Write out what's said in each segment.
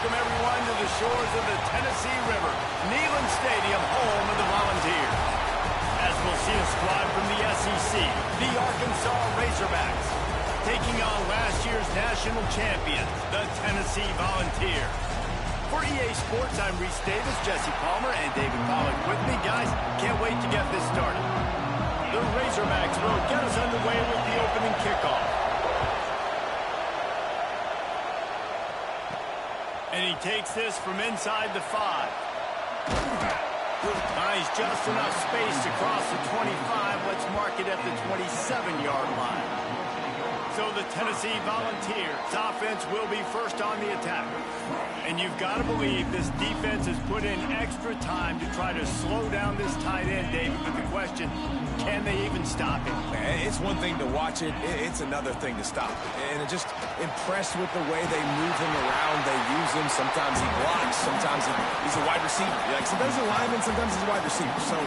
welcome everyone to the shores of the Tennessee River, Neyland Stadium, home of the Volunteers. As we'll see a squad from the SEC, the Arkansas Razorbacks, taking on last year's national champions, the Tennessee Volunteers. For EA Sports, I'm Reese Davis, Jesse Palmer, and David Pollack with me. Guys, can't wait to get this started. The Razorbacks will get us underway with the opening kickoff. And he takes this from inside the 5. Nice, just enough space to cross the 25. Let's mark it at the 27-yard line. So the Tennessee Volunteers offense will be first on the attack. And you've got to believe this defense has put in extra time to try to slow down this tight end, David. But the question, can they even stop him? It's one thing to watch it. It's another thing to stop it. And I'm just impressed with the way they move him around. They use him. Sometimes he blocks. Sometimes he's a wide receiver. Like sometimes he's a lineman. Sometimes he's a wide receiver. So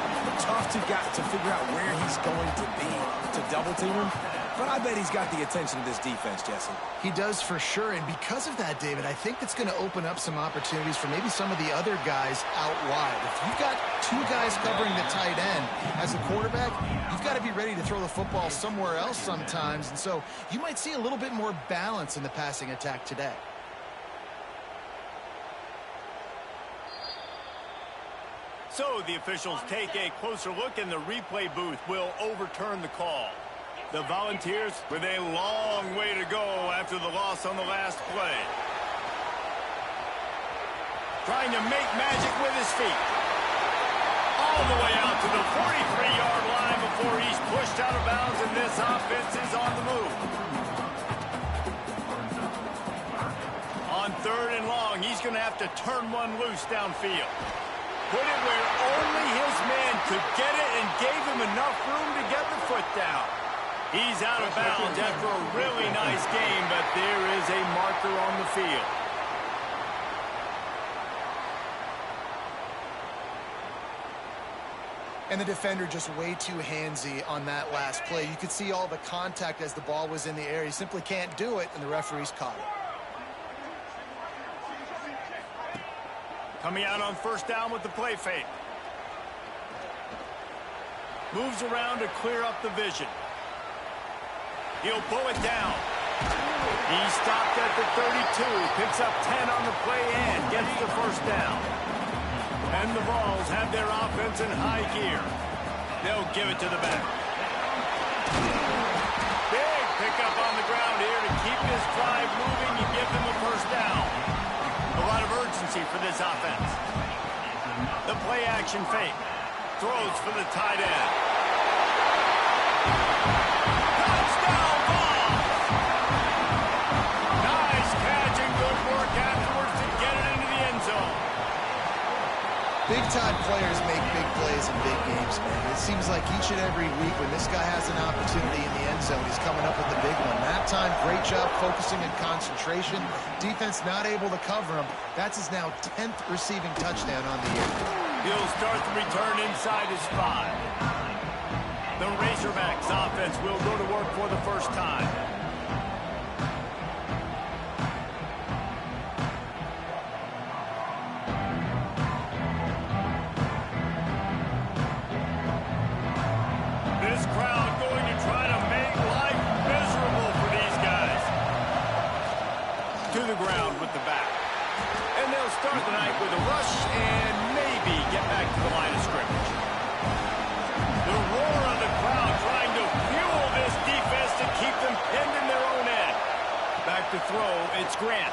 tough to figure out where he's going to be to double team him. But I bet he's got the attention of this defense, Jesse. He does for sure, and because of that, David, I think that's going to open up some opportunities for maybe some of the other guys out wide. If you've got two guys covering the tight end as a quarterback, you've got to be ready to throw the football somewhere else sometimes, and so you might see a little bit more balance in the passing attack today. So the officials take a closer look, and the replay booth will overturn the call. The Volunteers with a long way to go after the loss on the last play. Trying to make magic with his feet. All the way out to the 43-yard line before he's pushed out of bounds, and this offense is on the move. On 3rd and long, he's going to have to turn one loose downfield. Put it where only his man could get it and gave him enough room to get the foot down. He's out of bounds after a really nice game, but there is a marker on the field. And the defender just way too handsy on that last play. You could see all the contact as the ball was in the air. He simply can't do it, and the referees caught it. Coming out on 1st down with the play fake. Moves around to clear up the vision. He'll pull it down. He stopped at the 32, picks up 10 on the play and gets the 1st down. And the Vols have their offense in high gear. They'll give it to the back. Big pickup on the ground here to keep this drive moving and give them a 1st down. A lot of urgency for this offense. The play action fake. Throws for the tight end. Touchdown, Vols! Nice catch and good work afterwards to get it into the end zone. Big-time players make big plays in big games, man. It seems like each and every week when this guy has an opportunity in the end zone, he's coming up with the big one. That time, great job focusing and concentration. Defense not able to cover him. That's his now 10th receiving touchdown on the year. He'll start the return inside his 5. The Razorbacks offense will go to work for the first time. This crowd going to try to make life miserable for these guys. To the ground with the back. And they'll start the night with a rush and maybe get back to the line of scrimmage. The roar of the crowd trying to fuel this defense to keep them pinned in their own end. Back to throw, it's Grant.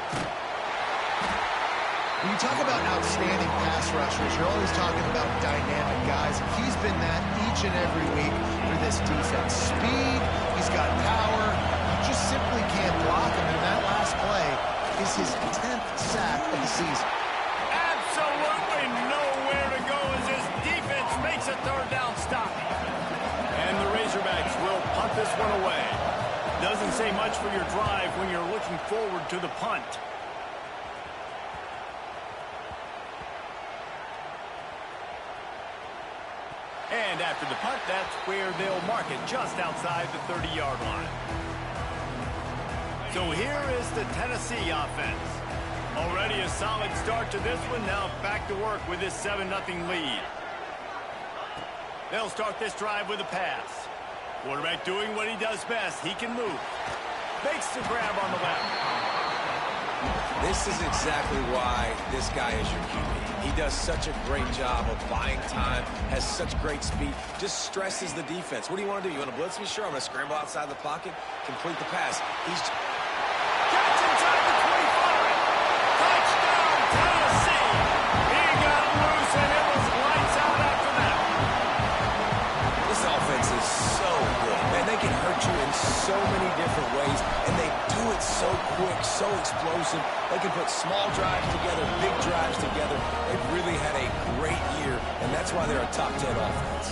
When you talk about outstanding pass rushers, you're always talking about dynamic guys. He's been that each and every week for this defense. Speed, he's got power, you just simply can't block him. And that last play is his 10th sack of the season. Absolutely nowhere to go as his defense makes a 3rd down stop. And the Razorbacks will punt this one away. Doesn't say much for your drive when you're looking forward to the punt. And after the punt, that's where they'll mark it, just outside the 30-yard line. So here is the Tennessee offense. Already a solid start to this one. Now back to work with this 7-0 lead. They'll start this drive with a pass. Quarterback doing what he does best. He can move. Makes the grab on the left. This is exactly why this guy is your QB. He does such a great job of buying time, has such great speed, just stresses the defense. What do you want to do? You want to blitz me? Sure, I'm going to scramble outside the pocket, complete the pass. He's catch inside the 25. Touchdown, Tennessee. He got loose, and it was lights out after that. This offense is so good. Man, they can hurt you in so many different ways, and they do it so quick, so explosive. They can put small drives together, big drives together. They've really had a great year, and that's why they're a top 10 offense.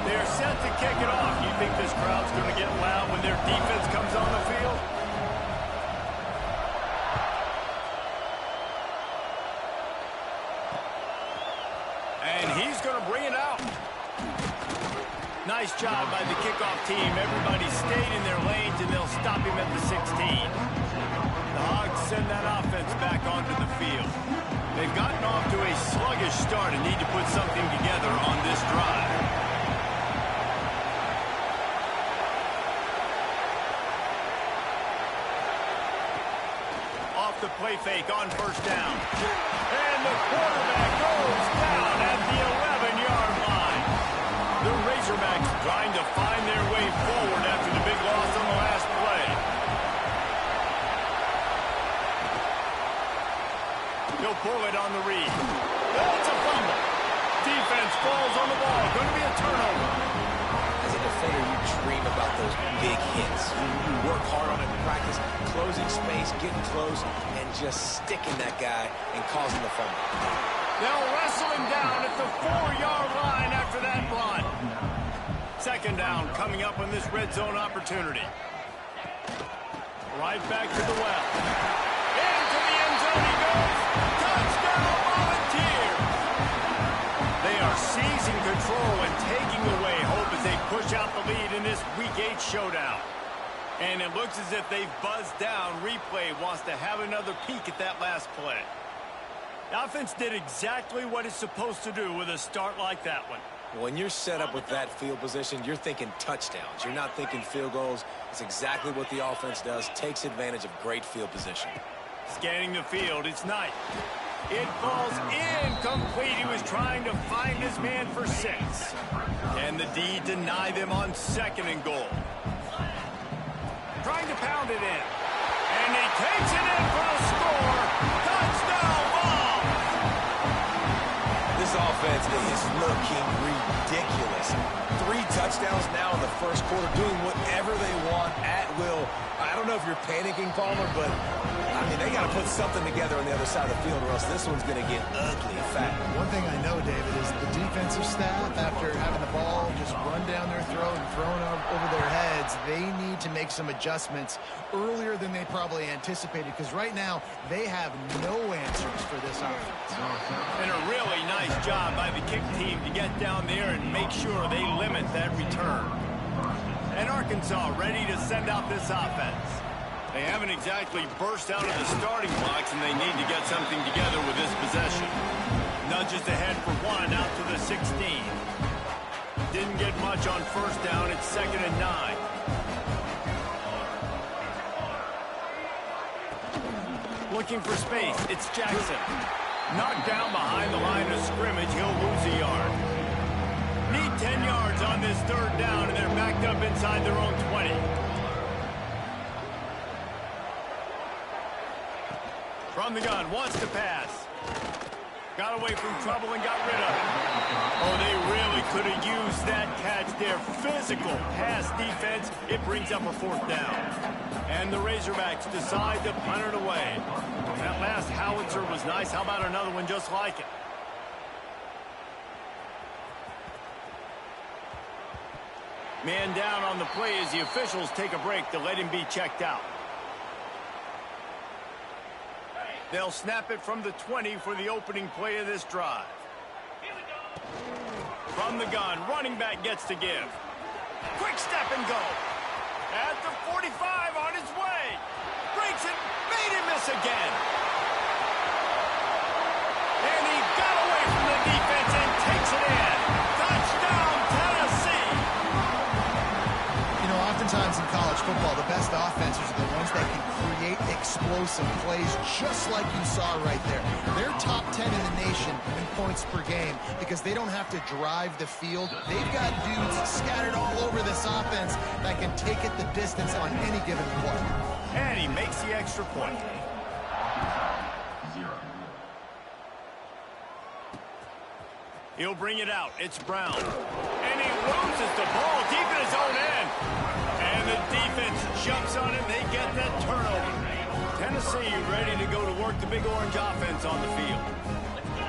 They're set to kick it off. You think this crowd's going to get loud when their defense comes on the field? And he's going to bring it out. Nice job by the kickoff team. Everybody stayed in their lanes, and they'll stop him at the 16. The Hogs send that offense back onto the field. They've gotten off to a sluggish start and need to put something together on this drive. Off the play fake on first down. And the quarterback goes down at the 11-yard line. The Razorbacks trying to find their way forward after the big loss on the last play. He'll pull it on the read. That's a fumble. Defense falls on the ball. Going to be a turnover. As a defender, you dream about those big hits. You work hard on it in practice, closing space, getting close, and just sticking that guy and causing the fumble. They'll wrestle him down at the 4-yard line after that run. Second down coming up on this red zone opportunity. Right back to the well. Into the end zone he goes. Touchdown, Volunteers. They are seizing control and taking away hope as they push out the lead in this Week 8 showdown. And it looks as if they've buzzed down. Replay wants to have another peek at that last play. The offense did exactly what it's supposed to do with a start like that one. When you're set up with that field position, you're thinking touchdowns. You're not thinking field goals. It's exactly what the offense does. Takes advantage of great field position. Scanning the field, it's Knight. It falls incomplete. He was trying to find his man for 6. And the D deny them on 2nd and goal. Trying to pound it in. And he takes it in for a score. Touchdown, ball! This offense is looking ridiculous. 3 touchdowns now in the first quarter, doing whatever they want at will. I don't know if you're panicking, Palmer, but I mean, they got to put something together on the other side of the field, or else this one's going to get ugly fast. One thing I know, David, is the defensive staff, after having the ball just run down their throat and thrown over their heads, they need to make some adjustments earlier than they probably anticipated, because right now they have no answers for this offense. And a really nice job by the kick team to get down there and make sure they limit that return. And Arkansas ready to send out this offense. They haven't exactly burst out of the starting blocks, and they need to get something together with this possession. Nudges ahead for 1 out to the 16. Didn't get much on first down. It's 2nd and 9. Looking for space. It's Jackson. Knocked down behind the line of scrimmage. He'll lose a yard. Need 10 yards on this 3rd down, and they're backed up inside their own 20. From the gun, wants to pass. Got away from trouble and got rid of it. Oh, they really could have used that catch there. Physical pass defense. It brings up a 4th down. And the Razorbacks decide to punt it away. That last howitzer was nice. How about another one just like it? Man down on the play as the officials take a break to let him be checked out. They'll snap it from the 20 for the opening play of this drive. From the gun, running back gets to give. Quick step and go. At the 45 on his way. Breaks it. Made him miss again. And he got away from the defense and takes it in. Touchdown, Tennessee. You know, oftentimes in college football, the best offenses are the ones that can create explosive plays just like you saw right there. They're top 10 in the nation in points per game because they don't have to drive the field. They've got dudes scattered all over this offense that can take it the distance on any given play. And he makes the extra point. He'll bring it out. It's Brown. And he loses the ball deep in his own end. And the defense jumps on it. They get that turnover. Tennessee ready to go to work the Big Orange offense on the field.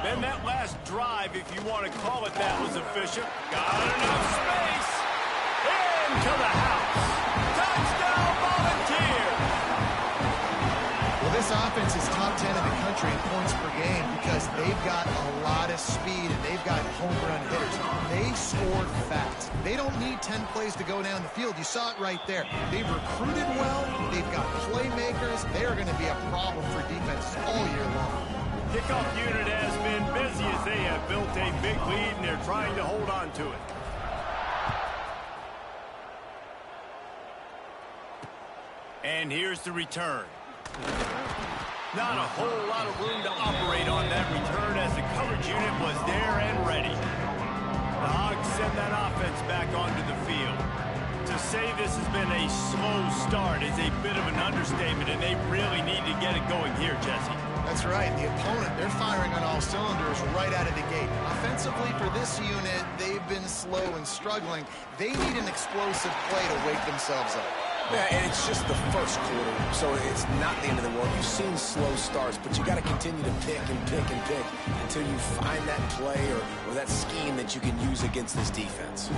Then that last drive, if you want to call it that, was efficient. Got enough space. Into the house. Touchdown, Volunteers. Well, this offense is top 10 in the country in points per game because they've got a lot of speed and they've got home run hitters. They scored fast. They don't need 10 plays to go down the field. You saw it right there. They've recruited well. They've got playmakers. They are going to be a problem for defenses all year long. Kickoff unit has been busy as they have built a big lead and they're trying to hold on to it. And here's the return. Not a whole lot of room to operate on that return as the coverage unit was there and ready. The Hogs send that offense back onto the field. To say this has been a slow start is a bit of an understatement, and they really need to get it going here, Jesse. That's right. The opponent, they're firing on all cylinders right out of the gate. Offensively, for this unit, they've been slow and struggling. They need an explosive play to wake themselves up. Yeah, and it's just the first quarter, so it's not the end of the world. You've seen slow starts, but you got to continue to pick and pick and pick until you find that play or that scheme that you can use against this defense.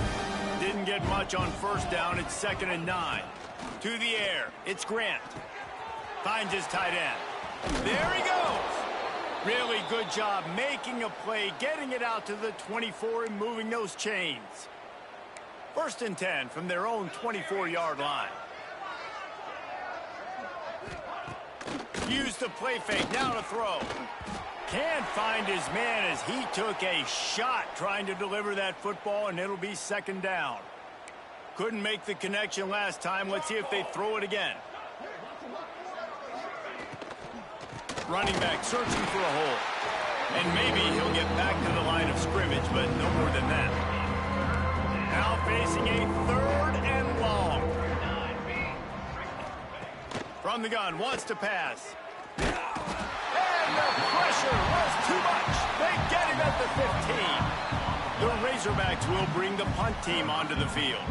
Didn't get much on first down. It's 2nd and 9. To the air. It's Grant. Finds his tight end. There he goes. Really good job making a play, getting it out to the 24 and moving those chains. 1st and 10 from their own 24-yard line. Use the play fake, now to throw. Can't find his man as he took a shot trying to deliver that football, and it'll be 2nd down. Couldn't make the connection last time. Let's see if they throw it again. Running back searching for a hole. And maybe he'll get back to the line of scrimmage, but no more than that. Now facing a 3rd and long. From the gun, wants to pass. And the pressure was too much. They get him at the 15. The Razorbacks will bring the punt team onto the field.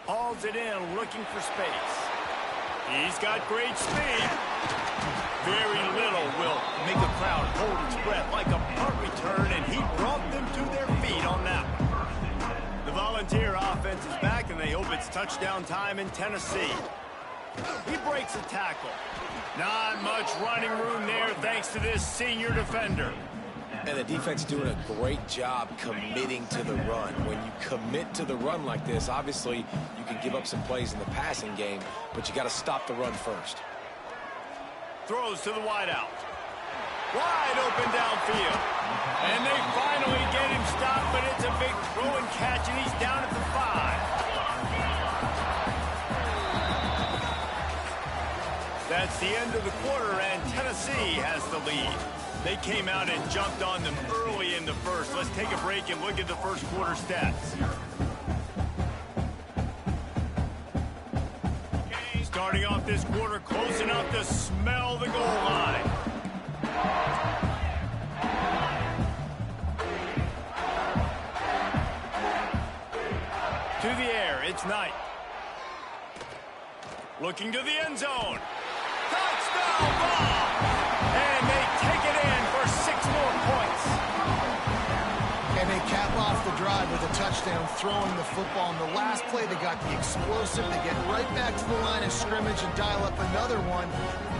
Hauls it in, looking for space. He's got great speed. Very little will make a crowd hold its breath like a punt return, and he brought them to their feet on that one. The Volunteer offense is back, and they hope it's touchdown time in Tennessee. He breaks a tackle. Not much running room there thanks to this senior defender. And the defense doing a great job committing to the run. When you commit to the run like this, obviously you can give up some plays in the passing game, but you got to stop the run first. Throws to the wideout. Wide open downfield. And they finally get him stopped, but it's a big throw and catch, and he's down at the 5. That's the end of the quarter, and Tennessee has the lead. They came out and jumped on them early in the first. Let's take a break and look at the first quarter stats. Starting off this quarter, close enough to smell the goal line. To the air, it's Knight. Looking to the end zone. Touchdown ball! And they take it in for 6 more points. And they cap off the drive with a touchdown, throwing the football. In the last play, they got the explosive. They get right back to the line of scrimmage and dial up another one.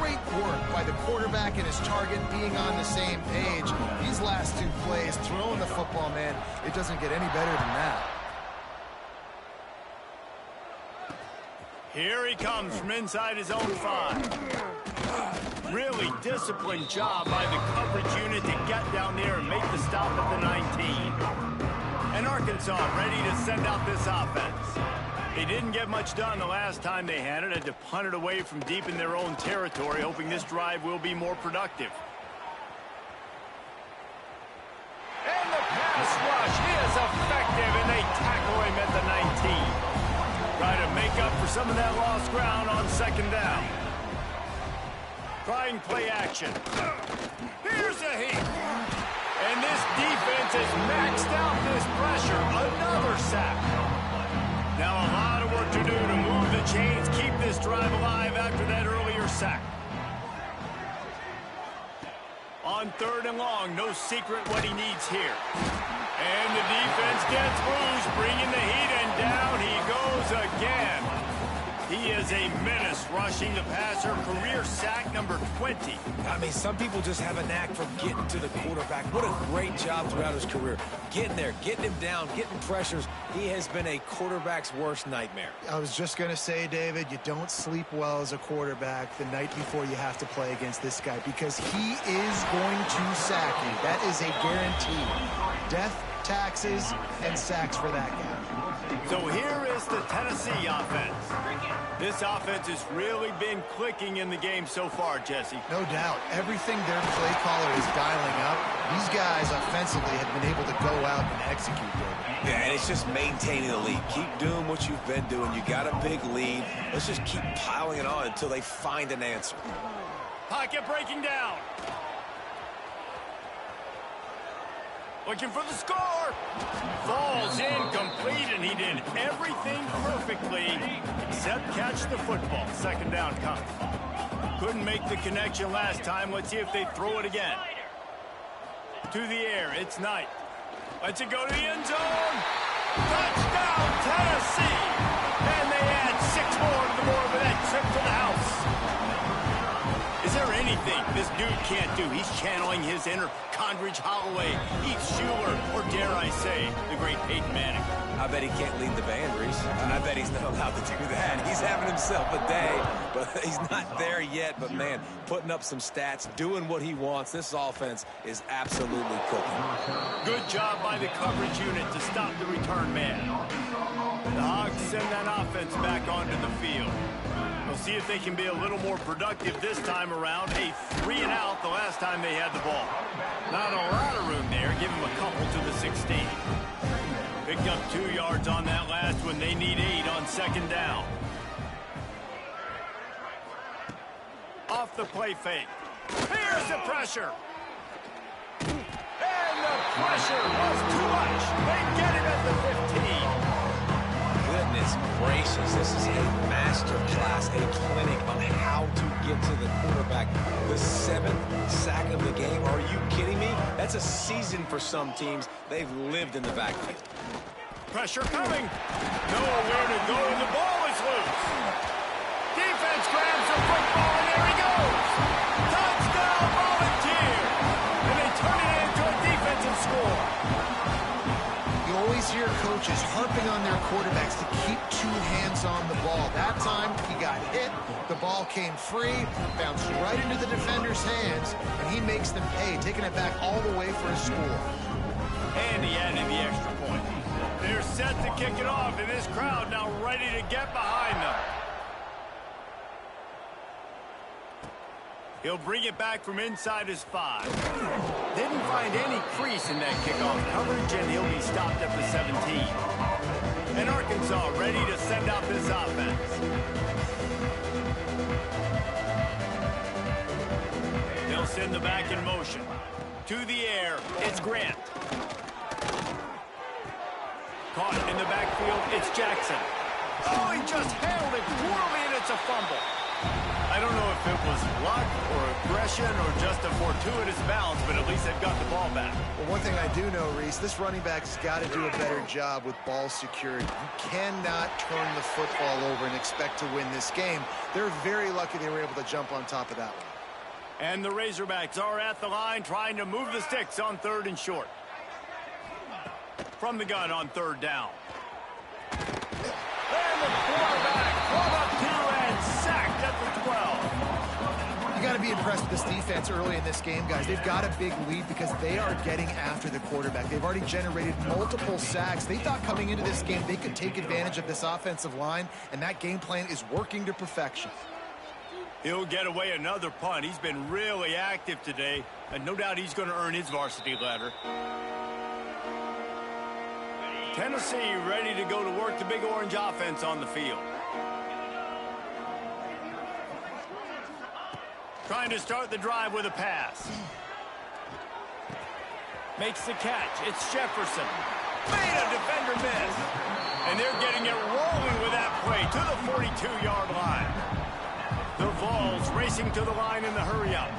Great work by the quarterback and his target being on the same page. These last 2 plays, throwing the football, man, it doesn't get any better than that. Here he comes from inside his own 5. Really disciplined job by the coverage unit to get down there and make the stop at the 19. And Arkansas ready to send out this offense. They didn't get much done the last time they had it. Had to punt it away from deep in their own territory, hoping this drive will be more productive. And the pass rush is effective, and they tackle him at the 19. Try to make up for some of that lost ground on second down. Trying play action. Here's a hit. And this defense has maxed out this pressure. Another sack. Now a lot of work to do to move the chains, keep this drive alive after that earlier sack. On 3rd and long, no secret what he needs here. And the defense gets loose, bringing the heat, and down he goes again. He is a menace rushing the passer, career sack number 20. I mean, some people just have a knack for getting to the quarterback. What a great job throughout his career. Getting there, getting him down, getting pressures. He has been a quarterback's worst nightmare. I was just going to say, David, you don't sleep well as a quarterback the night before you have to play against this guy because he is going to sack you. That is a guarantee. Death, taxes, and sacks for that guy. So here is the Tennessee offense. This offense has really been clicking in the game so far, Jesse. No doubt. Everything their play caller is dialing up, these guys offensively have been able to go out and execute, David. Yeah, and it's just maintaining the lead. Keep doing what you've been doing. You got a big lead. Let's just keep piling it on until they find an answer. Pocket breaking down. Looking for the score. Falls incomplete, and he did everything perfectly except catch the football. Second down comes. Couldn't make the connection last time. Let's see if they throw it again. To the air, it's Knight. Lets it go to the end zone. Touchdown, Tennessee! And they add 6 more to the board with that trip to the house. Is there anything this dude can't do? He's channeling his inner Condridge Holloway, Heath Schuler, or dare I say, the great Peyton Manning. I bet he can't lead the band, Reese. I bet he's not allowed to do that. He's having himself a day, but he's not there yet. But, man, putting up some stats, doing what he wants. This offense is absolutely cooking. Good job by the coverage unit to stop the return man. The Hogs send that offense back onto the field. We'll see if they can be a little more productive this time around. A 3-and-out the last time they had the ball. Not a lot of room there. Give them a couple to the 16. Picked up 2 yards on that last one. They need 8 on second down. Off the play fake. Here's the pressure. And the pressure was too much. They get it at the 15. Goodness gracious, this is a master class, a clinic on how to get to the quarterback. The 7th sack of the game, are you kidding me? That's a season for some teams. They've lived in the backfield. Pressure coming. Nowhere to go, and the ball is loose. Defense grabs the football, and there he goes. Touchdown, Volunteer. And they turn it into a defensive score. You always hear coaches harping on their quarterbacks to keep 2 hands on the ball. That time, he got hit. The ball came free, bounced right into the defender's hands, and he makes them pay, taking it back all the way for a score. And he added the extra point. They're set to kick it off, and this crowd now ready to get behind them. He'll bring it back from inside his 5. Didn't find any crease in that kickoff coverage, and he'll be stopped at the 17. And Arkansas ready to send out this offense. They'll send the back in motion. To the air, it's Grant. Caught in the backfield, it's Jackson. Oh, he just handled it poorly, and it's a fumble. A I don't know if it was luck or aggression or just a fortuitous bounce, but at least they've got the ball back. Well, one thing I do know, Reese, this running back has got to do a better job with ball security. You cannot turn the football over and expect to win this game. They're very lucky they were able to jump on top of that one. And the Razorbacks are at the line trying to move the sticks on 3rd and short. From the gun on 3rd down. And the quarterback pulled up 2 and sacked at the 12. You got to be impressed with this defense early in this game, guys. They've got a big lead because they are getting after the quarterback. They've already generated multiple sacks. They thought coming into this game they could take advantage of this offensive line, and that game plan is working to perfection. He'll get away another punt. He's been really active today, and no doubt he's going to earn his varsity letter. Tennessee ready to go to work the Big Orange offense on the field. Trying to start the drive with a pass. Makes the catch. It's Jefferson. Made a defender miss. And they're getting it rolling with that play to the 42-yard line. The Vols racing to the line in the hurry-up.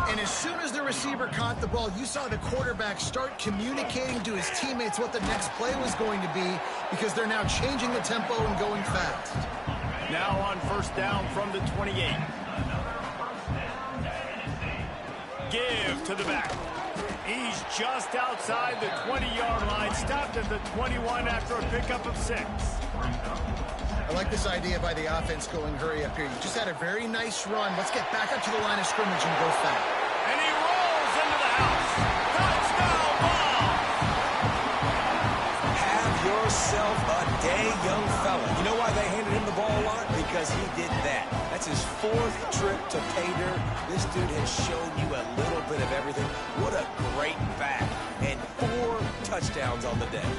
And as soon as the receiver caught the ball, you saw the quarterback start communicating to his teammates what the next play was going to be because they're now changing the tempo and going fast. Now on 1st down from the 28. Give to the back. He's just outside the 20-yard line, stopped at the 21 after a pickup of 6. I like this idea by the offense going hurry up here. You just had a very nice run. Let's get back up to the line of scrimmage and go fast. And he rolls into the house. Touchdown ball. Have yourself a day, young fella. You know why they handed him the ball a lot? Because he did that. That's his 4th trip to pay dirt. This dude has shown you a little bit of everything. What a great back. And 4 touchdowns on the day.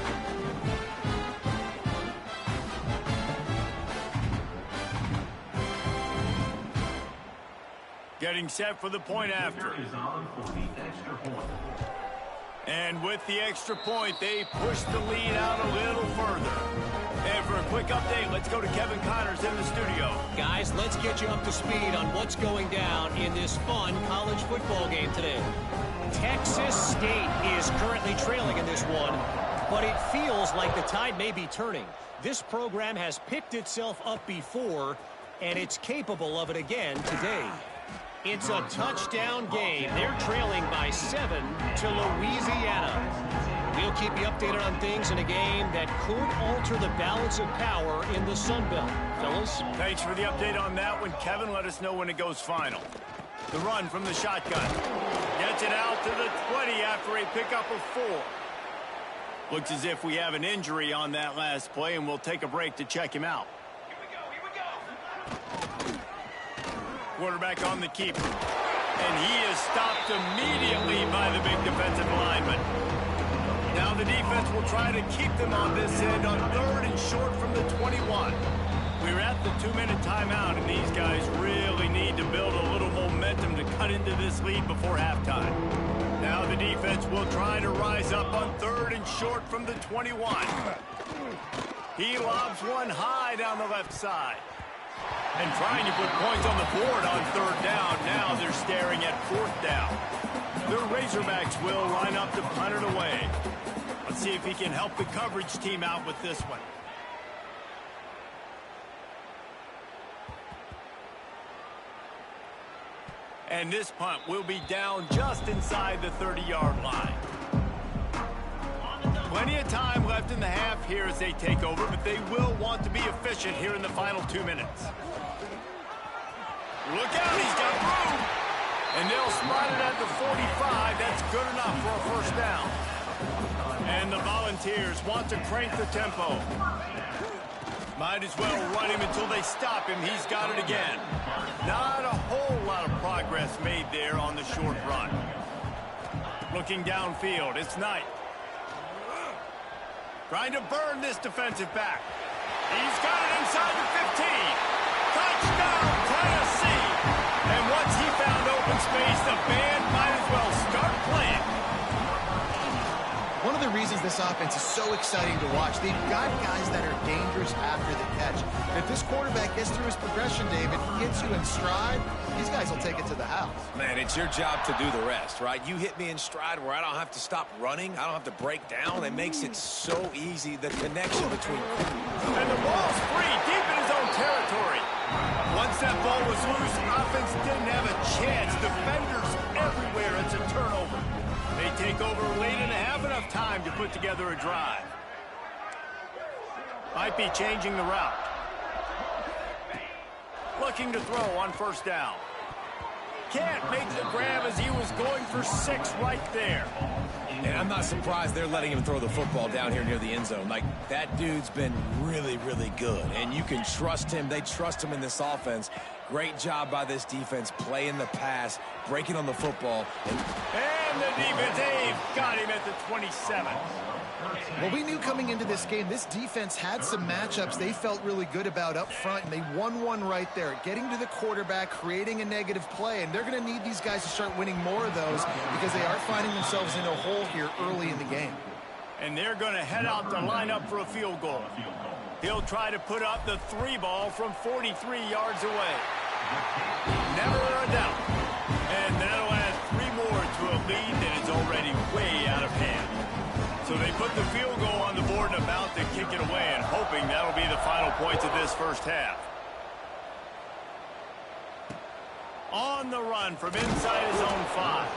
Getting set for the point after. And with the extra point, they push the lead out a little further. And for a quick update, let's go to Kevin Connors in the studio. Guys, let's get you up to speed on what's going down in this fun college football game today. Texas State is currently trailing in this one, but it feels like the tide may be turning. This program has picked itself up before, and it's capable of it again today. It's a touchdown game. They're trailing by 7 to Louisiana. We'll keep you updated on things in a game that could alter the balance of power in the Sun Belt. Fellas? Thanks for the update on that one, Kevin. Let us know when it goes final. The run from the shotgun. Gets it out to the 20 after a pickup of 4. Looks as if we have an injury on that last play, and we'll take a break to check him out. Quarterback on the keeper. And he is stopped immediately by the big defensive lineman. Now the defense will try to keep them on this end on 3rd and short from the 21. We're at the 2-minute timeout, and these guys really need to build a little momentum to cut into this lead before halftime. Now the defense will try to rise up on 3rd and short from the 21. He lobs one high down the left side. And trying to put points on the board on 3rd down. Now they're staring at 4th down. The Razorbacks will line up to punt it away. Let's see if he can help the coverage team out with this one. And this punt will be down just inside the 30-yard line. Plenty of time left in the half here as they take over, but they will want to be efficient here in the final 2 minutes. Look out, he's got room. And they'll spot it at the 45. That's good enough for a 1st down. And the Volunteers want to crank the tempo. Might as well run him until they stop him. He's got it again. Not a whole lot of progress made there on the short run. Looking downfield, it's Knight. Trying to burn this defensive back. He's got it inside the 15. Touchdown, Tennessee! And once he found open space, the band might as well start playing. One of the reasons this offense is so exciting to watch, they've got guys that are dangerous after the catch. The this quarterback gets through his progression, David, he hits you in stride, these guys will take it to the house. Man, it's your job to do the rest, right? You hit me in stride where I don't have to stop running. I don't have to break down. It makes it so easy, the connection between... And the ball's free, deep in his own territory. Once that ball was loose, offense didn't have a chance. Defenders everywhere. It's a turnover. They take over late and have enough time to put together a drive. Might be changing the route. Looking to throw on first down. Can't make the grab as he was going for 6 right there. And I'm not surprised they're letting him throw the football down here near the end zone. Like, that dude's been really, really good. And you can trust him. They trust him in this offense. Great job by this defense, playing the pass, breaking on the football. And the defense, got him at the 27. Well, we knew coming into this game, this defense had some matchups they felt really good about up front, and they won one right there, getting to the quarterback, creating a negative play, and they're going to need these guys to start winning more of those because they are finding themselves in a hole here early in the game. And they're going to head out to line up for a field goal. He'll try to put up the 3 ball from 43 yards away. Never a doubt. And that'll add 3 more to a lead that is already way out of hand. So they put the field goal on the board and about to kick it away, and hoping that'll be the final points of this first half. On the run from inside his own 5.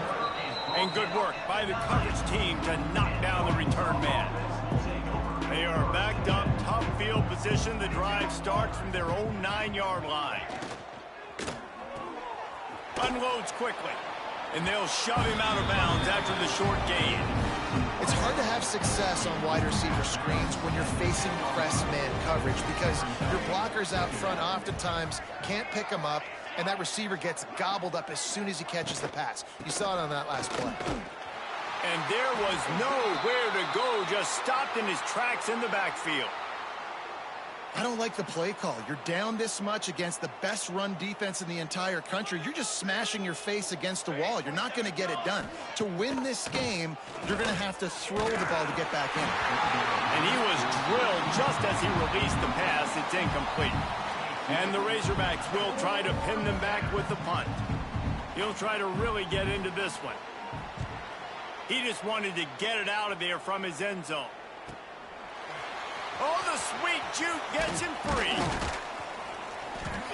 And good work by the coverage team to knock down the return man. They are backed up, tough field position. The drive starts from their own 9-yard line. Unloads quickly, and they'll shove him out of bounds after the short gain. It's hard to have success on wide receiver screens when you're facing press man coverage because your blockers out front oftentimes can't pick them up, and that receiver gets gobbled up as soon as he catches the pass. You saw it on that last play. And there was nowhere to go, just stopped in his tracks in the backfield. I don't like the play call. You're down this much against the best run defense in the entire country. You're just smashing your face against the wall. You're not going to get it done. To win this game, you're going to have to throw the ball to get back in. And he was drilled just as he released the pass. It's incomplete. And the Razorbacks will try to pin them back with the punt. He'll try to really get into this one. He just wanted to get it out of there from his end zone. Oh, the sweet juke gets him free.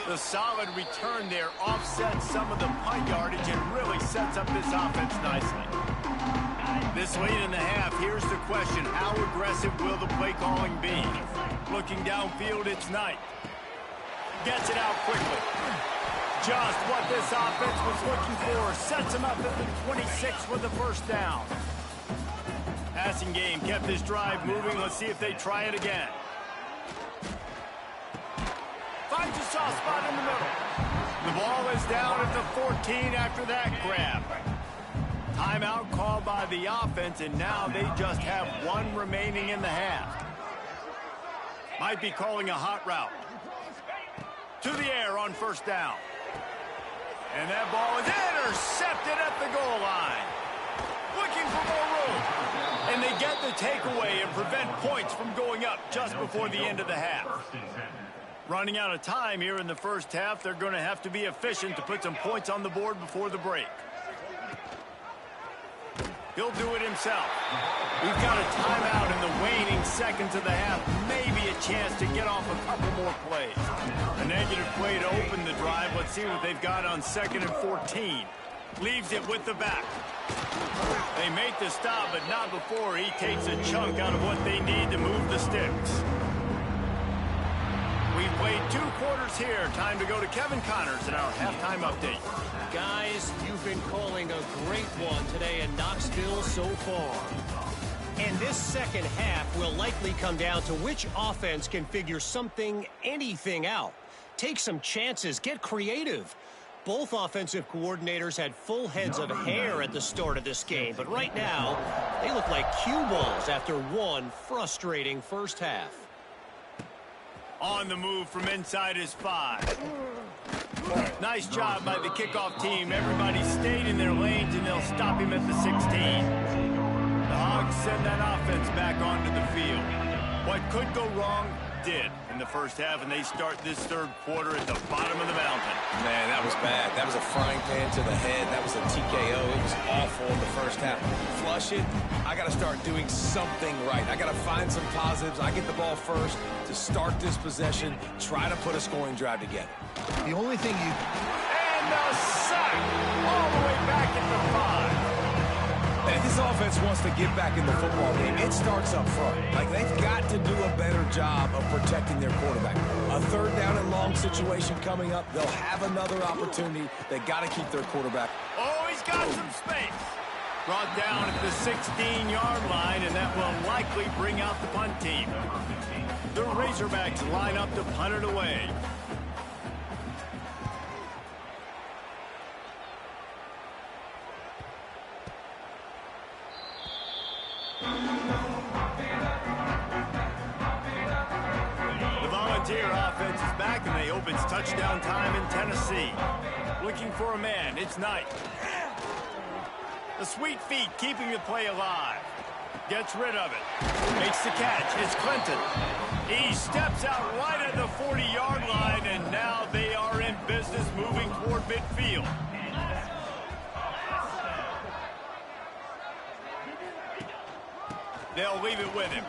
The solid return there offsets some of the punt yardage and really sets up this offense nicely. This late in the half, here's the question. How aggressive will the play calling be? Looking downfield, it's Knight. Gets it out quickly. Just what this offense was looking for. Sets him up at the 26 with the first down. Passing game kept this drive moving. Let's see if they try it again. Finds a soft spot in the middle. The ball is down at the 14 after that grab. Timeout called by the offense, and now they just have 1 remaining in the half. Might be calling a hot route. To the air on first down. And that ball is intercepted at the goal line. Looking for more room. And they get the takeaway and prevent points from going up just before the end of the half. Running out of time here in the first half, they're going to have to be efficient to put some points on the board before the break. He'll do it himself. We've got a timeout in the waning seconds of the half. Maybe a chance to get off a couple more plays. A negative play to open the drive. Let's see what they've got on 2nd and 14. Leaves it with the back. They make the stop, but not before he takes a chunk out of what they need to move the sticks. We've played 2 quarters here. Time to go to Kevin Connors in our halftime update. Guys, you've been calling a great one today in Knoxville so far. And this second half will likely come down to which offense can figure something, anything out. Take some chances, get creative. Both offensive coordinators had full heads of hair at the start of this game, but right now, they look like cue balls after one frustrating first half. On the move from inside his 5. Nice job by the kickoff team. Everybody stayed in their lanes, and they'll stop him at the 16. The Hogs send that offense back onto the field. What could go wrong did in the first half, and they start this third quarter at the bottom of the mountain. Man, that was bad. That was a frying pan to the head. That was a TKO. It was awful in the first half. Flush it. I got to start doing something right. I got to find some positives. I get the ball first to start this possession, try to put a scoring drive together. The only thing you... And a sack all the way back at the 5. If this offense wants to get back in the football game, it starts up front. Like, they've got to do a better job of protecting their quarterback. A third down and long situation coming up. They'll have another opportunity. They got to keep their quarterback. Oh, he's got some space. Brought down at the 16-yard line, and that will likely bring out the punt team. The Razorbacks line up to punt it away. The Volunteer offense is back, and they open touchdown time in Tennessee. Looking for a man, it's Knight. The sweet feet keeping the play alive. Gets rid of it. Makes the catch. It's Clinton. He steps out right at the 40-yard line, and now they are in business moving toward midfield. They'll leave it with him.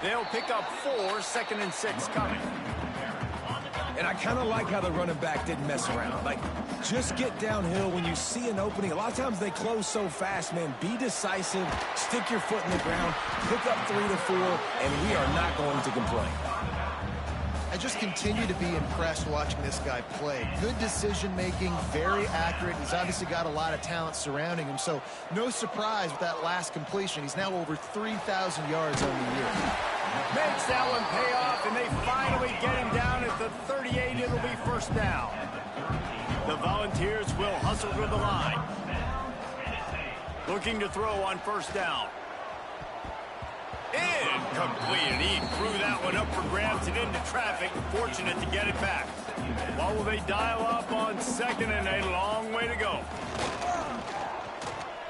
They'll pick up 4, 2nd and 6 coming. And I kind of like how the running back didn't mess around. Like, just get downhill when you see an opening. A lot of times they close so fast, man. Be decisive, stick your foot in the ground, pick up 3 to 4, and we are not going to complain. I just continue to be impressed watching this guy play. Good decision-making, very accurate. He's obviously got a lot of talent surrounding him, so no surprise with that last completion. He's now over 3,000 yards on the year. Makes that one pay off, and they finally get him down at the 38. It'll be first down. The Volunteers will hustle to the line. Looking to throw on first down. Incomplete. He threw that one up for grabs and into traffic. Fortunate to get it back. What will they dial up on 2nd and a long way to go?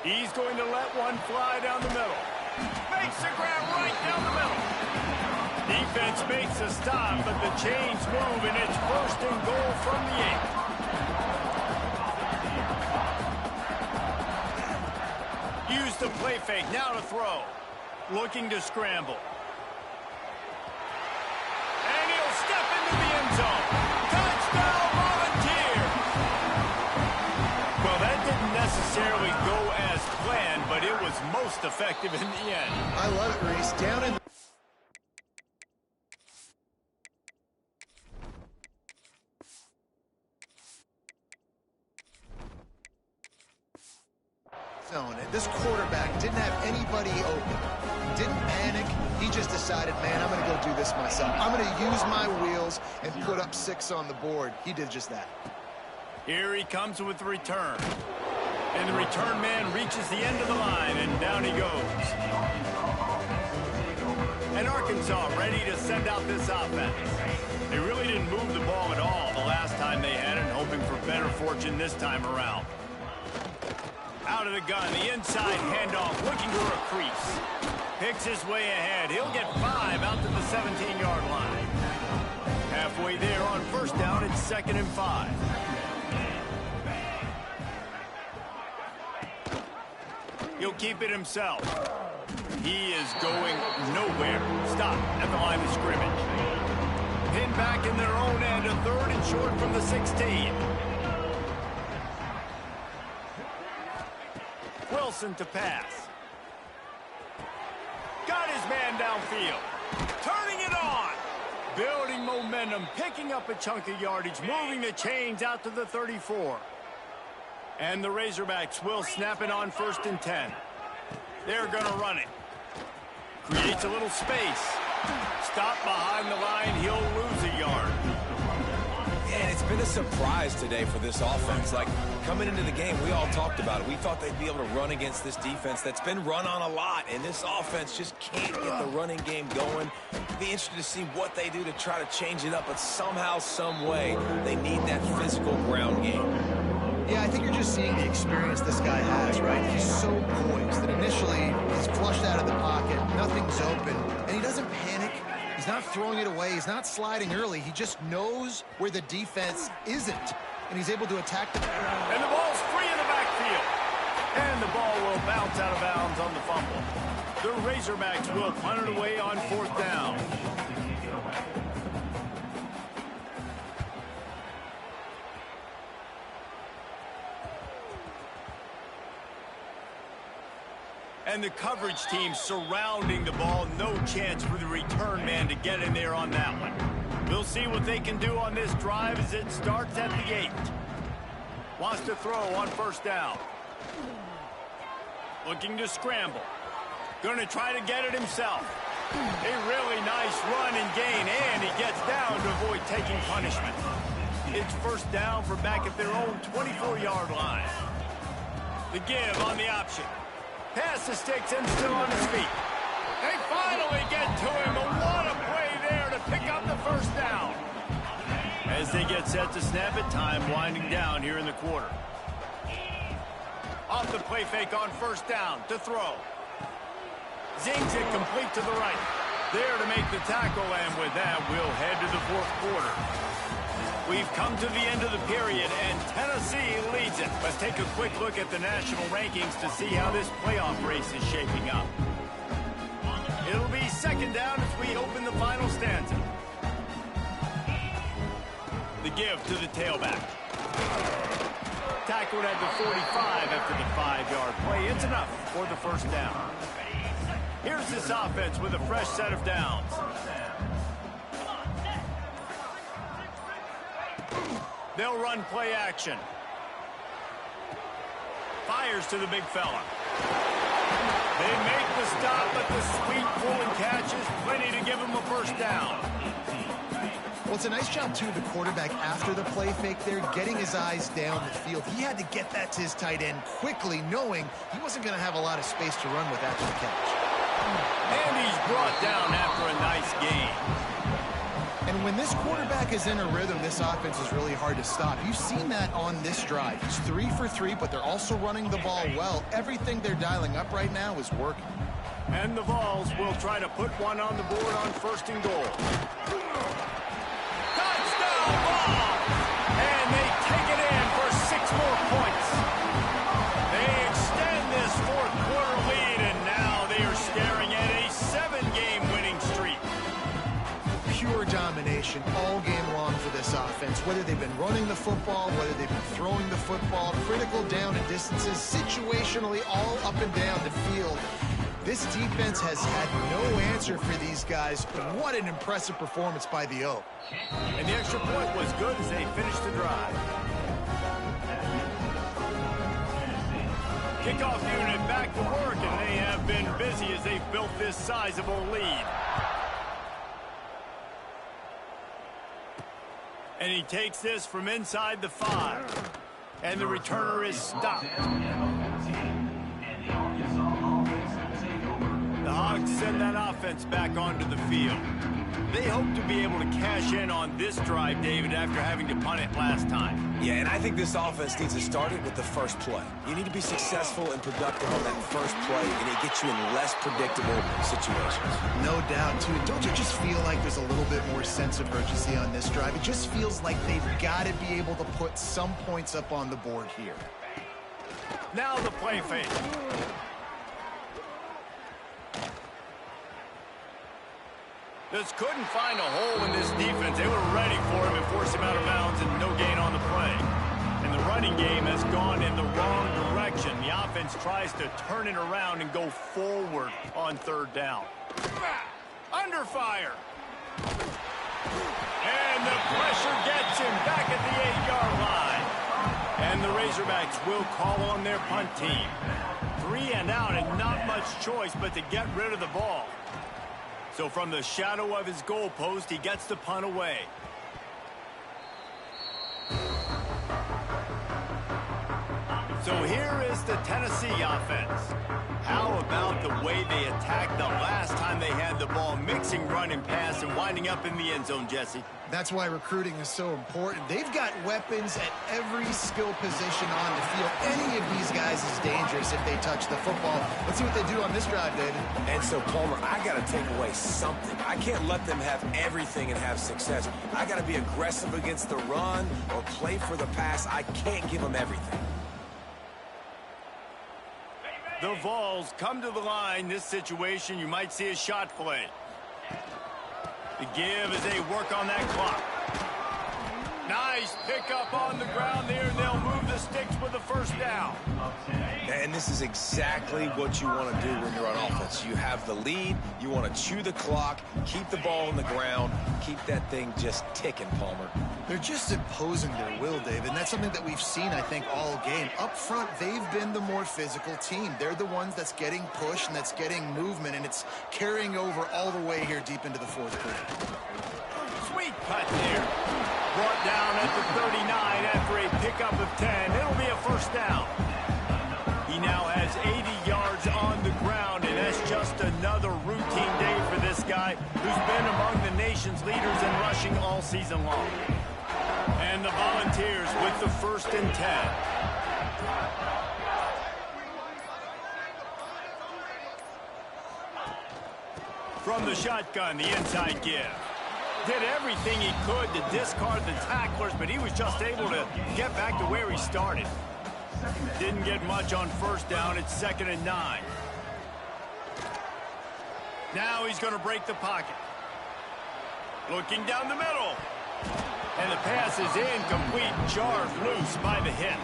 He's going to let one fly down the middle. Makes the grab right down the middle. Defense makes a stop, but the chains move, and it's 1st and goal from the 8. Use the play fake. Now to throw. Looking to scramble. And he'll step into the end zone. Touchdown, Volunteer! Well, that didn't necessarily go as planned, but it was most effective in the end. I love it, Reese. Down in zone. This quarterback didn't have anybody open. Didn't panic. He just decided, man, I'm going to go do this myself. I'm going to use my wheels and put up 6 on the board. He did just that. Here he comes with the return. And the return man reaches the end of the line, and down he goes. And Arkansas ready to send out this offense. They really didn't move the ball at all the last time they had it, hoping for better fortune this time around. Out of the gun, the inside handoff, looking for a crease. Picks his way ahead. He'll get 5 out to the 17-yard line. Halfway there on first down, it's 2nd and 5. He'll keep it himself. He is going nowhere. Stop at the line of scrimmage. Pinned back in their own end, a 3rd and short from the 16. Wilson to pass. Got his man downfield. Turning it on. Building momentum, picking up a chunk of yardage, moving the chains out to the 34. And the Razorbacks will snap it on 1st and 10. They're going to run it. Creates a little space. Stop behind the line. He'll lose a yard. And it's been a surprise today for this offense. Like, coming into the game, we all talked about it. We thought they'd be able to run against this defense that's been run on a lot, and this offense just can't get the running game going. Be interested to see what they do to try to change it up, but somehow, some way, they need that physical ground game. Yeah, I think you're just seeing the experience this guy has, right? He's so poised that initially he's flushed out of the pocket, nothing's open, and he doesn't panic. He's not throwing it away. He's not sliding early. He just knows where the defense isn't, and he's able to attack the... And the ball's free in the backfield. And the ball will bounce out of bounds on the fumble. The Razorbacks will punt it away on 4th down. And the coverage team surrounding the ball. No chance for the return man to get in there on that one. We'll see what they can do on this drive as it starts at the 8. Wants to throw on 1st down. Looking to scramble. Going to try to get it himself. A really nice run and gain, and he gets down to avoid taking punishment. It's 1st down for back at their own 24-yard line. The give on the option. Pass the sticks and still on his feet. They finally get to him, but what a play there to pick up the 1st down. As they get set to snap it, time winding down here in the quarter. Off the play fake on 1st down to throw. Zings it complete to the right. There to make the tackle, and with that, we'll head to the 4th quarter. We've come to the end of the period, and Tennessee leads it. Let's take a quick look at the national rankings to see how this playoff race is shaping up. It'll be 2nd down as we open the final stanza. The give to the tailback. Tackled at the 45 after the 5-yard play. It's enough for the 1st down. Here's this offense with a fresh set of downs. They'll run play action. Fires to the big fella. They make the stop, but the sweet pull and catch is plenty to give him a 1st down. Well, it's a nice job, too, the quarterback after the play fake there, getting his eyes down the field. He had to get that to his tight end quickly, knowing he wasn't going to have a lot of space to run with after the catch. And he's brought down after a nice gain. And when this quarterback is in a rhythm, this offense is really hard to stop. You've seen that on this drive. He's 3 for 3, but they're also running the ball well. Everything they're dialing up right now is working. And the Vols will try to put one on the board on 1st and goal. Touchdown ball! And they take it in for 6 more points. They extend this 4th quarter lead, and now they are staring at a 7-game winning streak. Pure domination all game long for this offense. Whether they've been running the football, whether they've been throwing the football, critical down and distances, situationally all up and down the field. This defense has had no answer for these guys. What an impressive performance by the O. And the extra point was good as they finished the drive. Kickoff unit back to work, and they have been busy as they've built this sizable lead. And he takes this from inside the 5. And the returner is stopped. The Hogs send that offense back onto the field. They hope to be able to cash in on this drive, David, after having to punt it last time. Yeah, and I think this offense needs to start it with the first play. You need to be successful and productive on that first play, and it gets you in less predictable situations. No doubt, too. Don't you just feel like there's a little bit more sense of urgency on this drive? It just feels like they've got to be able to put some points up on the board here. Now the play fake. Just couldn't find a hole in this defense. They were ready for him and forced him out of bounds, and no gain on the play. And the running game has gone in the wrong direction. The offense tries to turn it around and go forward on 3rd down. Under fire. And the pressure gets him back at the 8-yard line. And the Razorbacks will call on their punt team. 3 and out, and not much choice but to get rid of the ball. So from the shadow of his goalpost, he gets the punt away. So here is the Tennessee offense. how about the way they attacked the last time they had the ball, mixing run and pass and winding up in the end zone, Jesse? That's why recruiting is so important. They've got weapons at every skill position on the field. Any of these guys is dangerous if they touch the football. Let's see what they do on this drive, David. And so, Palmer, I got to take away something. I can't let them have everything and have success. I got to be aggressive against the run or play for the pass. I can't give them everything. The Vols come to the line. This situation, you might see a shot play. The give as they work on that clock. Nice pickup on the ground there, and they'll move the sticks with the first down. And this is exactly what you want to do when you're on offense. You have the lead, you want to chew the clock, keep the ball on the ground, keep that thing just ticking, Palmer. They're just imposing their will, David, and that's something that we've seen, I think, all game. Up front, they've been the more physical team. They're the ones that's getting pushed and that's getting movement, and it's carrying over all the way here deep into the fourth quarter. Sweet cut there. Brought down at the 39 after a pickup of 10. It'll be a first down. He now has 80 yards on the ground, and that's just another routine day for this guy who's been among the nation's leaders in rushing all season long. And the Volunteers with the 1st and 10. From the shotgun, the inside give. Did everything he could to discard the tacklers, but he was just able to get back to where he started. Didn't get much on first down. It's 2nd and 9. Now he's going to break the pocket. Looking down the middle. And the pass is incomplete. Jarred loose by the hit.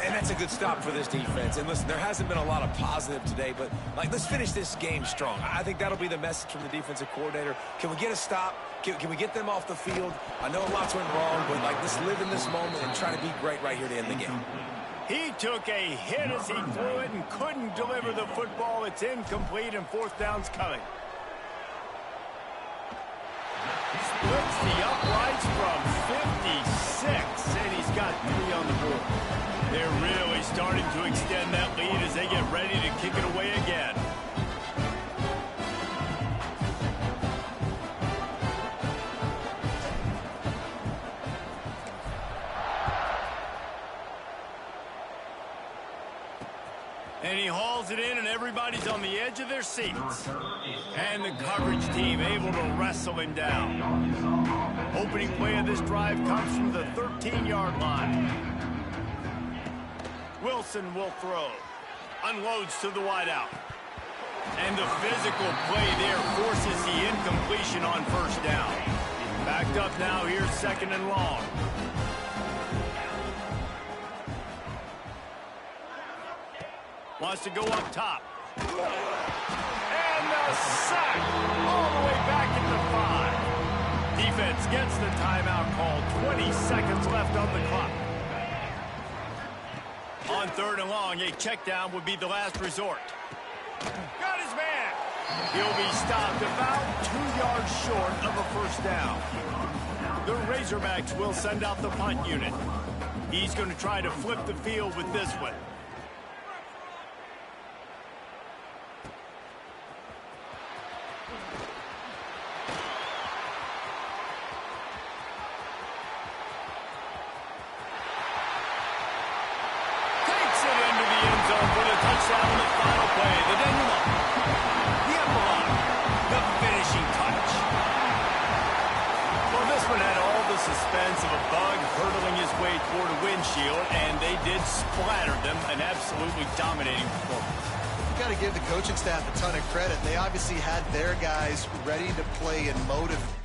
And that's a good stop for this defense. And listen, there hasn't been a lot of positive today, but let's finish this game strong. I think that'll be the message from the defensive coordinator. Can we get a stop? Can we get them off the field? I know lots went wrong, but let's live in this moment and try to be great right here to end the game. He took a hit as he threw it and couldn't deliver the football. It's incomplete, and 4th down's coming. Splits the uprights from 56, and he's got 3 on the board. They're really starting to extend that lead as they get ready to kick it away again. And he hauls it in, and everybody's on the edge of their seats. And the coverage team able to wrestle him down. Opening play of this drive comes from the 13-yard line. Wilson will throw. Unloads to the wideout. And the physical play there forces the incompletion on first down. Backed up now, here's 2nd and long. Wants to go up top. And the sack all the way back at the 5. Defense gets the timeout called. 20 seconds left on the clock. On 3rd and long, a check down would be the last resort. Got his man. He'll be stopped about 2 yards short of a first down. The Razorbacks will send out the punt unit. He's going to try to flip the field with this one. Suspense of a bug hurtling his way toward a windshield, and they did splatter them. An absolutely dominating performance. You've got to give the coaching staff a ton of credit. They obviously had their guys ready to play and motivated.